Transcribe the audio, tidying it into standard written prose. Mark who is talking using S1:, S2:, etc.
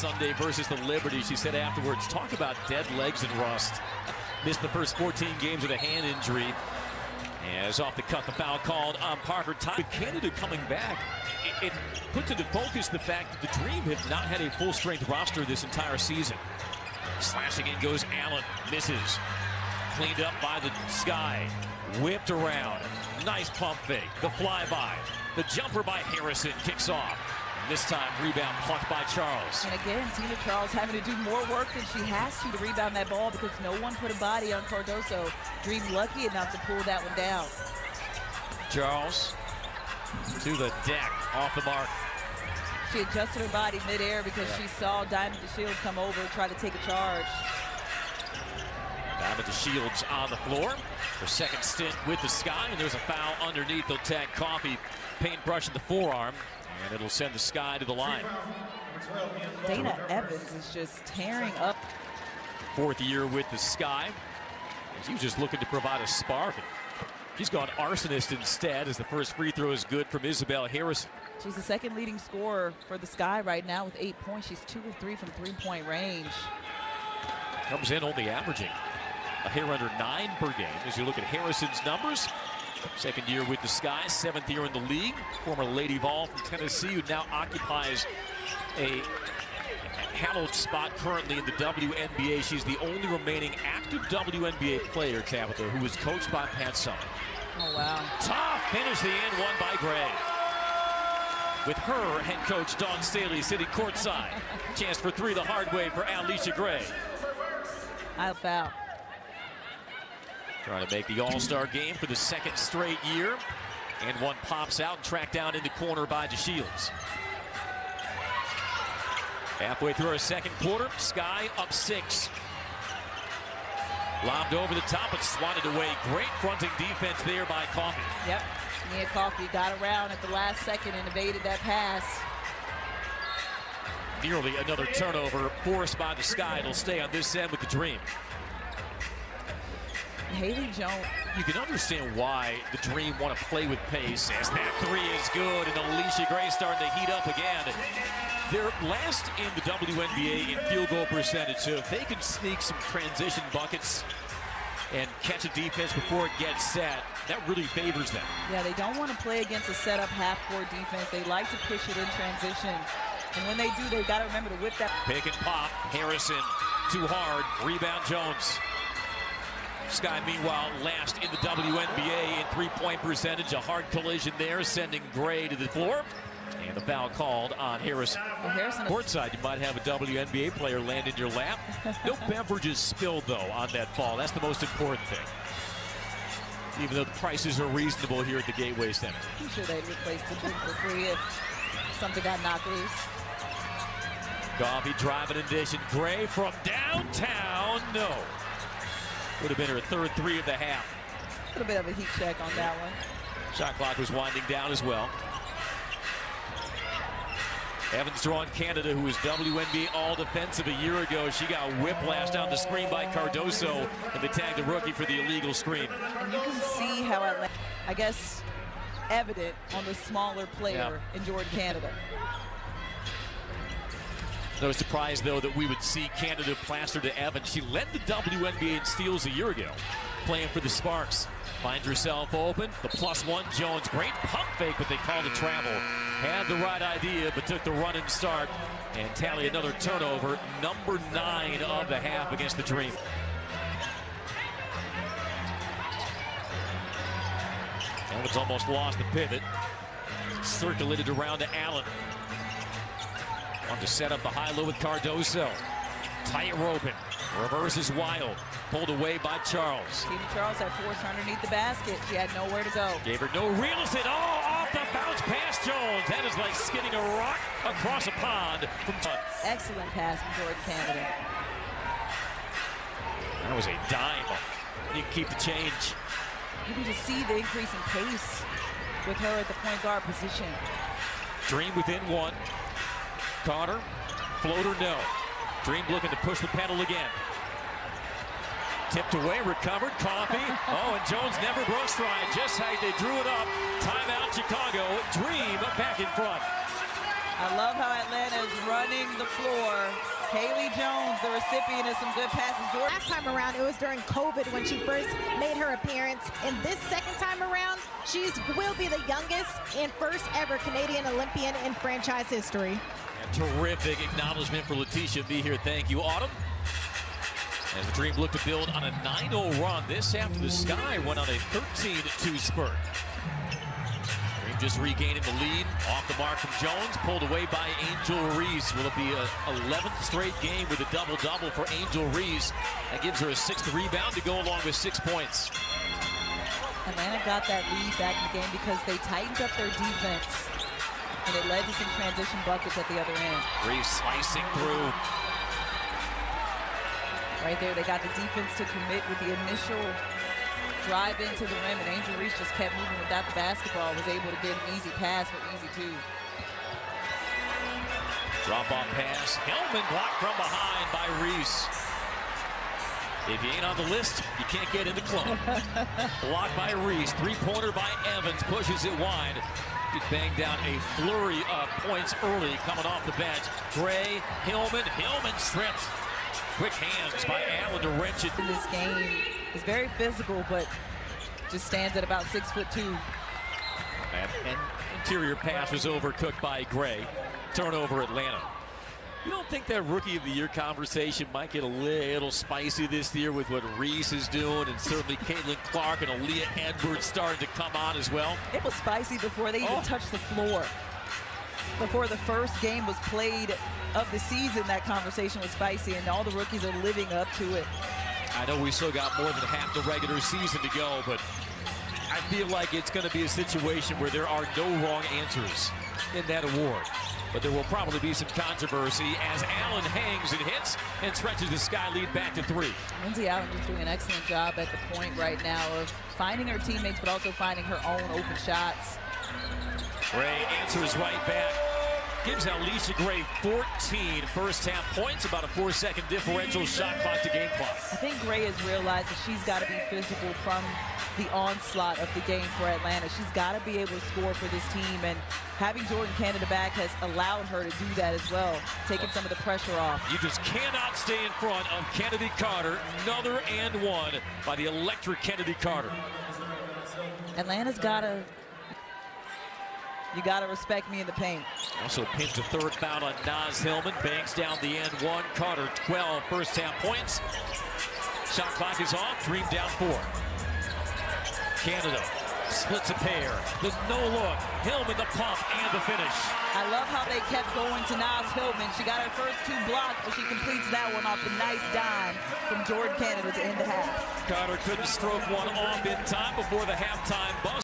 S1: Sunday versus the Liberty. She said afterwards, talk about dead legs and rust. Missed the first 14 games with a hand injury. As off the cut, the foul called on Parker. With Canada coming back, it puts into focus the fact that the Dream have not had a full-strength roster this entire season. Slashing in goes Allen, misses. Cleaned up by the Sky, whipped around. Nice pump fake, the flyby. The jumper by Harrison kicks off. This time, rebound plucked by Charles.
S2: And again, Tina Charles having to do more work than she has to rebound that ball because no one put a body on Cardoso. Dream lucky enough to pull that one down.
S1: Charles to the deck, off the mark.
S2: She adjusted her body midair because she saw Diamond DeShields come over and try to take a charge.
S1: Diamond DeShields on the floor. Her second stint with the Sky, and there's a foul underneath. They'll tag Coffey, paintbrush in the forearm, and it'll send the Sky to the line.
S2: Dana Evans is just tearing up.
S1: Fourth year with the Sky. She was just looking to provide a spark. She's gone arsonist instead as the first free throw is good from Isabel Harrison.
S2: She's the second leading scorer for the Sky right now with 8 points. She's 2 of 3 from three-point range.
S1: Comes in only averaging a hair under 9 per game. As you look at Harrison's numbers, second year with the Sky, 7th year in the league. Former Lady Vol from Tennessee, who now occupies a hallowed spot currently in the WNBA. She's the only remaining active WNBA player, Tabitha, who was coached by Pat Summitt.
S2: Oh, wow.
S1: Tough finish, the end won by Gray. With her head coach Dawn Staley sitting courtside. Chance for three the hard way for Alicia Gray.
S2: I'll foul.
S1: Trying to make the All-Star game for the second straight year. And one pops out and tracked down in the corner by DeShields. Halfway through our second quarter, Sky up 6. Lobbed over the top and swatted away. Great fronting defense there by Coffey.
S2: Yep. Nia Coffey got around at the last second and evaded that pass.
S1: Nearly another turnover forced by the Sky. It'll stay on this end with the Dream.
S2: Haley Jones.
S1: You can understand why the Dream want to play with pace, as that three is good, and Alicia Gray starting to heat up again. They're last in the WNBA in field goal percentage, so if they can sneak some transition buckets and catch a defense before it gets set, that really favors them.
S2: Yeah, they don't want to play against a set-up half-court defense. They like to push it in transition. And when they do, they've got to remember to whip that.
S1: Pick and pop. Harrison, too hard. Rebound Jones. Sky, meanwhile, last in the WNBA in three-point percentage. A hard collision there, sending Gray to the floor. And the foul called on Harrison.
S2: Well, Harrison.
S1: Courtside, you might have a WNBA player land in your lap. No beverages spilled, though, on that fall. That's the most important thing. Even though the prices are reasonable here at the Gateway Center.
S2: I'm sure they'd replace the drink for free if something got knocked loose.
S1: Coffey driving and dishing. Gray from downtown. No. Would have been her third three of the half.
S2: A little bit of a heat check on that one.
S1: Shot clock was winding down as well. Evans drawing Canada, who was WNBA All-Defensive a year ago. She got whiplashed down the screen by Cardoso, and they tagged the rookie for the illegal screen.
S2: And you can see how I guess, evident on the smaller player in Jordan Canada.
S1: No surprise, though, that we would see Canada plaster to Evans. She led the WNBA in steals a year ago, playing for the Sparks. Finds herself open. The +1, Jones. Great pump fake, but they called it travel. Had the right idea, but took the run and start. And tally another turnover. Number 9 of the half against the Dream. Evans almost lost the pivot. Circulated around to Allen. Wanted to set up the high-low with Cardoso. Tight roping. Reverses Wild. Pulled away by Charles.
S2: Tina Charles had force underneath the basket. She had nowhere to go.
S1: Gave her no real estate. Oh, off the bounce pass Jones. That is like skidding a rock across a pond.
S2: Excellent pass from Jordan Canada.
S1: That was a dime. You can keep the change.
S2: You can just see the increase in pace with her at the point guard position.
S1: Dream within 1. Carter, floater no. Dream looking to push the pedal again. Tipped away, recovered, Coffey. Oh, and Jones never broke stride. Just how they drew it up. Timeout, Chicago. Dream back in front.
S2: I love how Atlanta is running the floor. Haley Jones, the recipient of some good passes.
S3: Last time around, it was during COVID when she first made her appearance. And this second time around, she will be the youngest and first ever Canadian Olympian in franchise history.
S1: A terrific acknowledgement for Letitia B here. Thank you, Autumn. As the Dream looked to build on a 9-0 run, this after the Sky went on a 13-2 spurt. Dream just regaining the lead. Off the mark from Jones, pulled away by Angel Reese. Will it be an 11th straight game with a double-double for Angel Reese? That gives her a 6th rebound to go along with 6 points.
S2: Atlanta got that lead back in the game because they tightened up their defense, and it led to some transition buckets at the other end.
S1: Reese slicing through.
S2: Right there, they got the defense to commit with the initial drive into the rim, and Angel Reese just kept moving without the basketball, was able to get an easy pass for easy two.
S1: Drop-off pass. Hellman blocked from behind by Reese. If you ain't on the list, you can't get in the club. Blocked by Reese. Three-pointer by Evans. Pushes it wide. He banged down a flurry of points early coming off the bench. Gray, Hillman. Hillman stripped. Quick hands by Allen to wrench it.
S2: In this game is very physical, but just stands at about 6'2".
S1: And interior pass was overcooked by Gray. Turnover Atlanta. You don't think that Rookie of the Year conversation might get a little spicy this year with what Reese is doing, and certainly Caitlin Clark and Aaliyah Edwards starting to come on as well?
S2: It was spicy before they even touched the floor. Before the first game was played of the season, that conversation was spicy, and all the rookies are living up to it.
S1: I know we still got more than half the regular season to go, but I feel like it's going to be a situation where there are no wrong answers in that award. But there will probably be some controversy as Allen hangs and hits and stretches the Sky lead back to 3.
S2: Lindsay Allen just doing an excellent job at the point right now of finding her teammates, but also finding her own open shots.
S1: Gray answers right back. Gives Alicia Gray 14 first-half points, about a 4-second differential shot clock to game clock.
S2: I think Gray has realized that she's got to be physical from the onslaught of the game for Atlanta. She's got to be able to score for this team, and having Jordan Canada back has allowed her to do that as well, taking some of the pressure off.
S1: You just cannot stay in front of Kennedy Carter. Another and one by the electric Kennedy Carter.
S2: Atlanta's got to... You got to respect me in the paint.
S1: Also pins a third foul on Naz Hillman. Banks down the end one. Carter 12 first-half points. Shot clock is off. Dream down 4. Canada splits a pair. The no-look. Hillman the pump and the finish.
S2: I love how they kept going to Naz Hillman. She got her first 2 blocks, but she completes that one off a nice dime from Jordan Canada to end the half.
S1: Carter couldn't stroke one off in time before the halftime buzzer.